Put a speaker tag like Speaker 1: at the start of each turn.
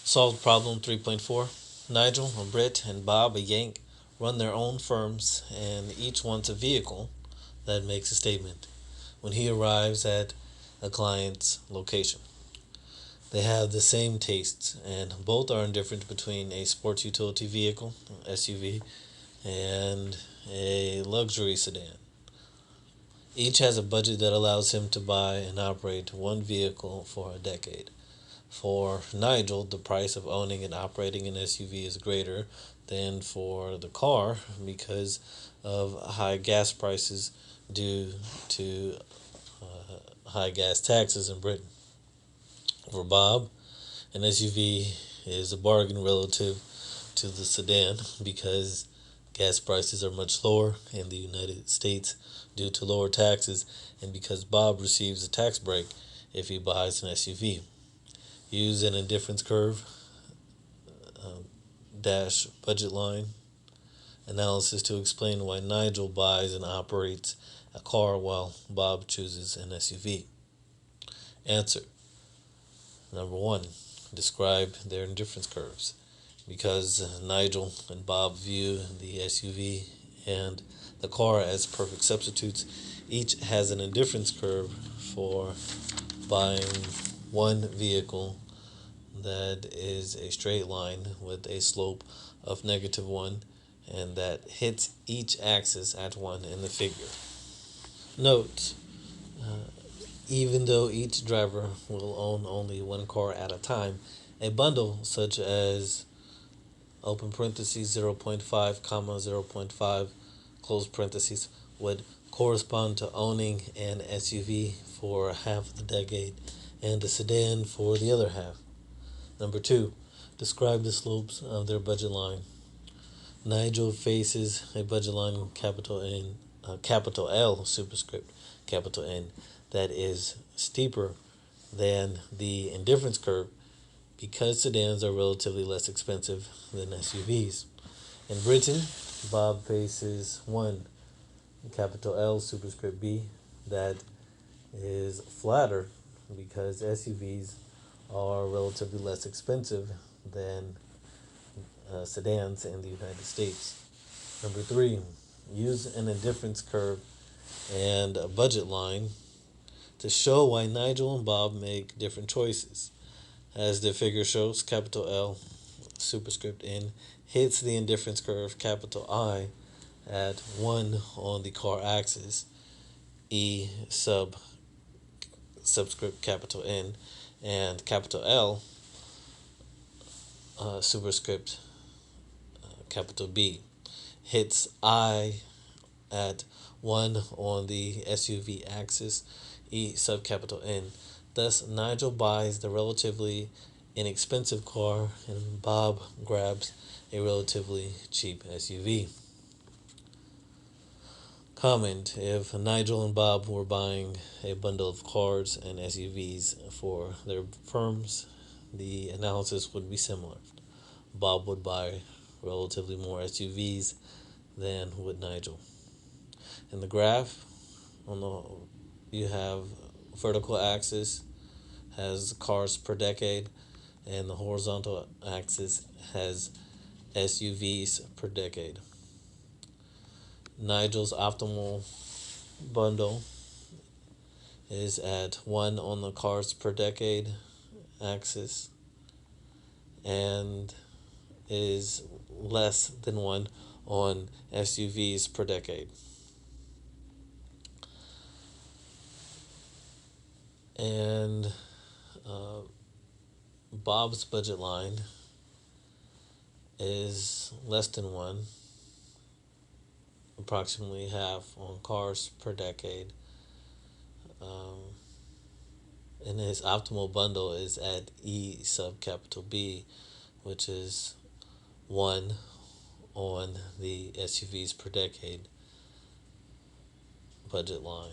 Speaker 1: Solved problem 3.4. Nigel, a Brit, and Bob, a Yank, run their own firms, and each wants a vehicle that makes a statement when he arrives at a client's location. They have the same tastes, and both are indifferent between a sports utility vehicle, SUV, and a luxury sedan. Each has a budget that allows him to buy and operate one vehicle for a decade. For Nigel, the price of owning and operating an SUV is greater than for the car because of high gas prices due to high gas taxes in Britain. For Bob, an SUV is a bargain relative to the sedan because gas prices are much lower in the United States due to lower taxes and because Bob receives a tax break if he buys an SUV. Use an indifference curve dash budget line analysis to explain why Nigel buys and operates a car while Bob chooses an SUV. Answer. Number one, describe their indifference curves. Because Nigel and Bob view the SUV and the car as perfect substitutes, each has an indifference curve for buying one vehicle that is a straight line with a slope of -1 and that hits each axis at 1 in the figure. Note, even though each driver will own only one car at a time, a bundle such as open parentheses 0.5 comma 0.5 close parentheses would correspond to owning an SUV for half of the decade and a sedan for the other half. Number two, describe the slopes of their budget line. Nigel faces a budget line capital N, capital L superscript capital N that is steeper than the indifference curve because sedans are relatively less expensive than SUVs. In Britain, Bob faces one capital L superscript B that is flatter because SUVs are relatively less expensive than sedans in the United States. Number three, use an indifference curve and a budget line to show why Nigel and Bob make different choices. As the figure shows, capital L superscript N hits the indifference curve capital I at 1 on the car axis, E subscript capital N, and capital L superscript capital B hits I at 1 on the SUV axis, E subcapital N. Thus, Nigel buys the relatively inexpensive car and Bob grabs a relatively cheap SUV. Comment: if Nigel and Bob were buying a bundle of cars and SUVs for their firms, the analysis would be similar. Bob would buy relatively more SUVs than would Nigel. In the graph, on the you have vertical axis has cars per decade, and the horizontal axis has SUVs per decade. Nigel's optimal bundle is at 1 on the cars per decade axis and is less than 1 on SUVs per decade. And Bob's budget line is less than 1, approximately half on cars per decade. Um, and his optimal bundle is at E subcapital B, which is 1 on the SUVs per decade budget line.